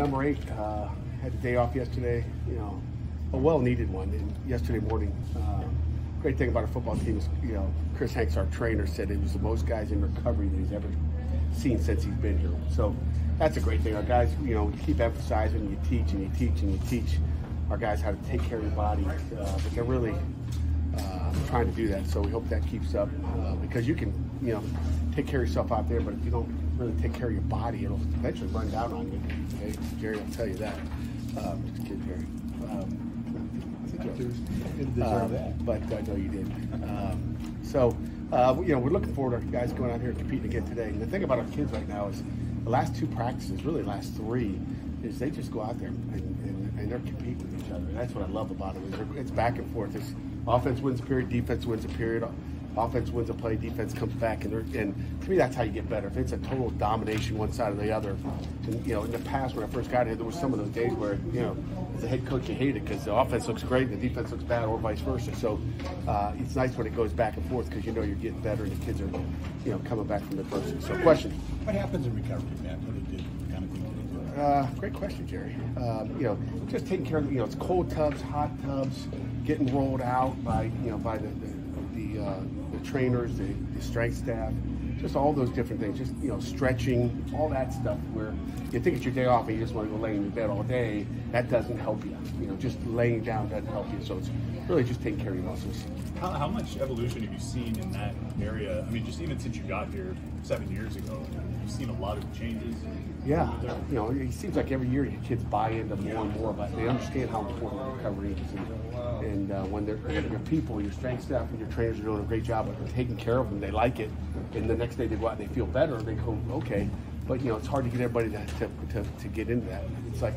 number 8 had a day off yesterday, you know, a well-needed one. And yesterday morning, great thing about our football team is, you know, Chris Hanks, our trainer, said it was the most guys in recovery that he's ever seen since he's been here. So that's a great thing. Our guys, you know, keep emphasizing, you teach and you teach and you teach our guys how to take care of your body. But they're really trying to do that. So we hope that keeps up because you can, you know, take care of yourself out there, but if you don't really take care of your body, it'll eventually run down on you. Okay? Jerry, I'll tell you that. Just kidding, Jerry. But I know you did. You know, we're looking forward to our guys going out here and competing again today. And the thing about our kids right now is the last 2 practices, really the last 3, is they just go out there and they're competing with each other. And that's what I love about it. It's back and forth. It's offense wins a period, defense wins a period. Offense wins a play, defense comes back, and to me that's how you get better. If it's a total domination one side or the other, and, you know, in the past when I first got here, there was some of those days where, you know, as a head coach you hate it because the offense looks great and the defense looks bad, or vice versa. So it's nice when it goes back and forth because you know you're getting better and the kids are, you know, coming back from adversity. So question. What happens in recovery, Matt? What do you do? What kind of thing do you do? Great question, Jerry. You know, just taking care of, you know, it's cold tubs, hot tubs, getting rolled out by, you know, by the trainers, the strength staff, just all those different things, just, you know, stretching, all that stuff where you think it's your day off and you just want to go lay in your bed all day. That doesn't help you. You know, just laying down doesn't help you. So it's really just taking care of your muscles. How much evolution have you seen in that area? I mean, just even since you got here 7 years ago, you've seen a lot of changes. Yeah, you know, it seems like every year your kids buy into more and more, but they understand how important recovery is. And when your people, your strength staff, and your trainers are doing a great job of taking care of them, they like it, and the next day they go out and they feel better, and they go, okay. But, you know, it's hard to get everybody to get into that. It's like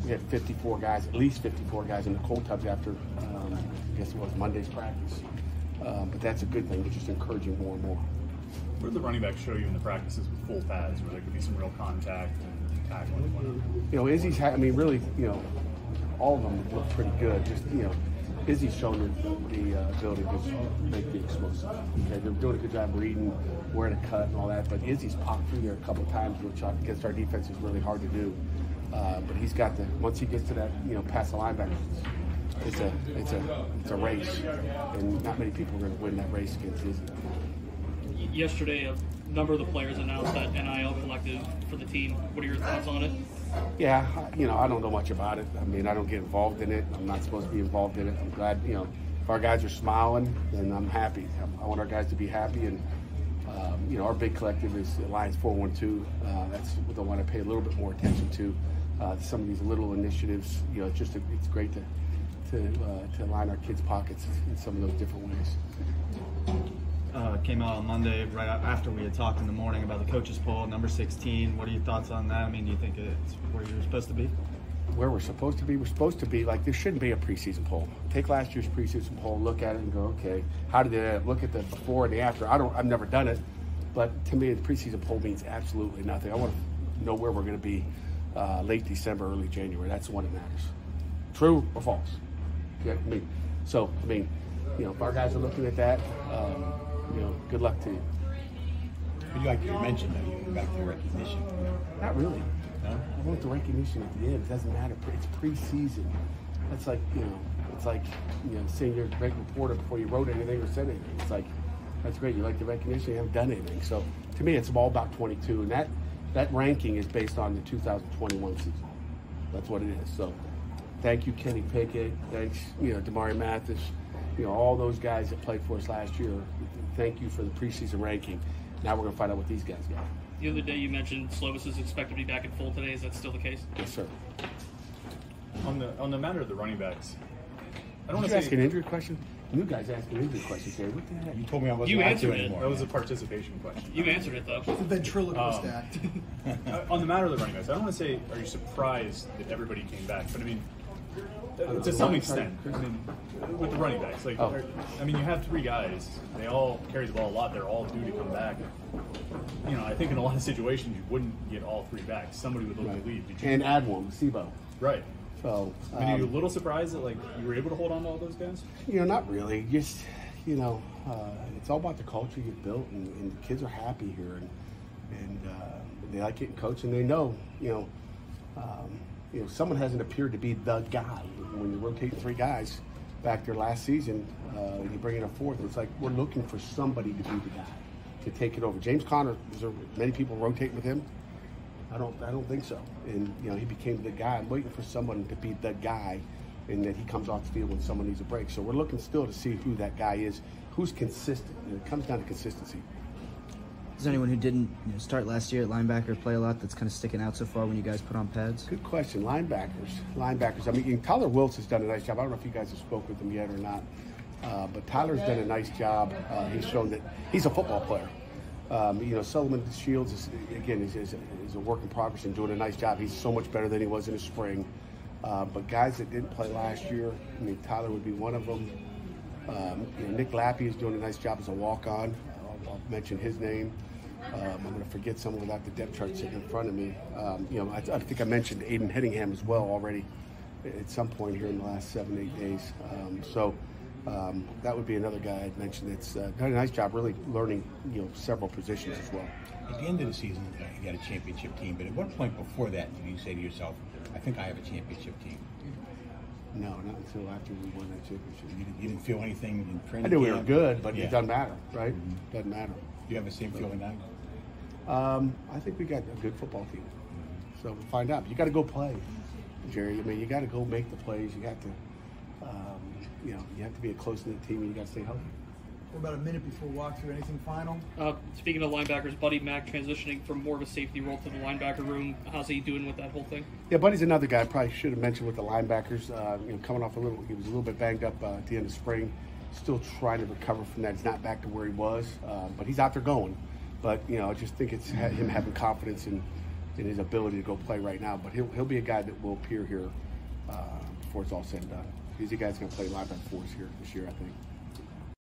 we had 54 guys, at least 54 guys in the cold tubs after, I guess it was Monday's practice. But that's a good thing. We're just encouraging more and more. Where do the running backs show you in the practices with full pads, where there could be some real contact and tackling? You know, Izzy's I mean, really, you know, all of them look pretty good. Just, you know, Izzy's shown the ability to make the explosive. Okay, they're doing a good job reading where to cut and all that, but Izzy's popped through there a couple of times, which against our defense is really hard to do. But he's got once he gets to that, you know, past the linebacker, it's a race, and not many people are going to win that race against Izzy. Yesterday, a number of the players announced that NIL collective for the team. What are your thoughts on it? Yeah, you know, I don't know much about it. I mean, I don't get involved in it. I'm not supposed to be involved in it. I'm glad, you know, if our guys are smiling, then I'm happy. I want our guys to be happy, and you know, our big collective is Alliance 412. That's what I want to pay a little bit more attention to. Some of these little initiatives, you know, it's great to line our kids' pockets in some of those different ways. Came out on Monday right after we had talked in the morning about the coaches poll, number 16. What are your thoughts on that? I mean, do you think it's where you're supposed to be? Where we're supposed to be, like, there shouldn't be a preseason poll. Take last year's preseason poll, look at it and go, okay, how did they look at the before and the after? I've never done it, but to me, the preseason poll means absolutely nothing. I want to know where we're going to be late December, early January. That's the one that matters. True or false? Yeah, I mean, you know, if our guys are looking at that, you know, good luck to you. But you mentioned that you got the recognition. Not really. No? I want the recognition at the end. It doesn't matter. It's preseason. That's like, you know, it's like, you know, saying you're a great reporter before you wrote anything or said anything. It's like, that's great. You like the recognition. You haven't done anything. So to me, it's all about 22, and that ranking is based on the 2021 season. That's what it is. So thank you, Kenny Pickett. Thanks, you know, Damari Mathis. You know, all those guys that played for us last year. Thank you for the preseason ranking. Now we're going to find out what these guys got. The other day you mentioned Slovis is expected to be back in full today. Is that still the case? Yes, sir. On the matter of the running backs, I don't want Did to you say ask an injury question? You guys asking injury questions here. What the heck? You told me I wasn't You allowed answered to it. anymore. that was a participation question. You answered it, though. The ventriloquist act. On the matter of the running backs, I don't want to say, are you surprised that everybody came back? But I mean, to some extent, I mean, with the running backs, like, I mean, you have 3 guys. They all carry the ball a lot. They're all due to come back. You know, I think in a lot of situations you wouldn't get all 3 back. Somebody would look to leave. And add one, SIBO. Right. So, I mean, are you a little surprised that, like, you were able to hold on to all those guys? you know, not really. Just, you know, it's all about the culture you've built, and the kids are happy here, and they like getting coached, and they know, you know, You know, someone hasn't appeared to be the guy. When you rotate 3 guys back there last season, you bring in a 4th. It's like we're looking for somebody to be the guy to take it over. James Conner, is there many people rotating with him? I don't think so. And you know, he became the guy. I'm waiting for someone to be the guy, and that he comes off the field when someone needs a break. So we're looking still to see who that guy is, who's consistent. And it comes down to consistency. Is there anyone who didn't start last year at linebacker, play a lot, that's kind of sticking out so far when you guys put on pads? Good question. Linebackers. I mean, Tyler Wills has done a nice job. I don't know if you guys have spoke with him yet or not, but Tyler's done a nice job. He's shown that he's a football player. You know, Sullivan Shields is a work in progress and doing a nice job. He's so much better than he was in the spring. But guys that didn't play last year, I mean, Tyler would be one of them. You know, Nick Lappy is doing a nice job as a walk-on. I'll mention his name. I'm going to forget someone without the depth chart sitting in front of me. You know, I think I mentioned Aiden Hedingham as well already at some point here in the last 7-8 days. That would be another guy I'd mention that's done a nice job really learning, you know, several positions as well. At the end of the season, you got a championship team, but at what point before that did you say to yourself, I think I have a championship team? No, not until after we won that championship. You didn't feel anything in training I knew we camp? were good, but Yeah. it doesn't matter, right? Doesn't matter. Do you have the same feeling now? I think we got a good football team. So we'll find out. You got to go play, Jerry. I mean, you got to go make the plays. You got to, you know, you have to be a close-knit team, and you got to stay healthy. We're about a minute before walkthrough. Anything final? Speaking of linebackers, Buddy Mack transitioning from more of a safety role to the linebacker room. How's he doing with that whole thing? Yeah, Buddy's another guy I probably should have mentioned with the linebackers. You know, coming off he was a little bit banged up at the end of spring. Still trying to recover from that. He's not back to where he was, but he's out there going. But you know, I just think it's him having confidence in his ability to go play right now. But he'll be a guy that will appear here before it's all said and done. He's a guy that's going to play linebacker for us here this year, I think.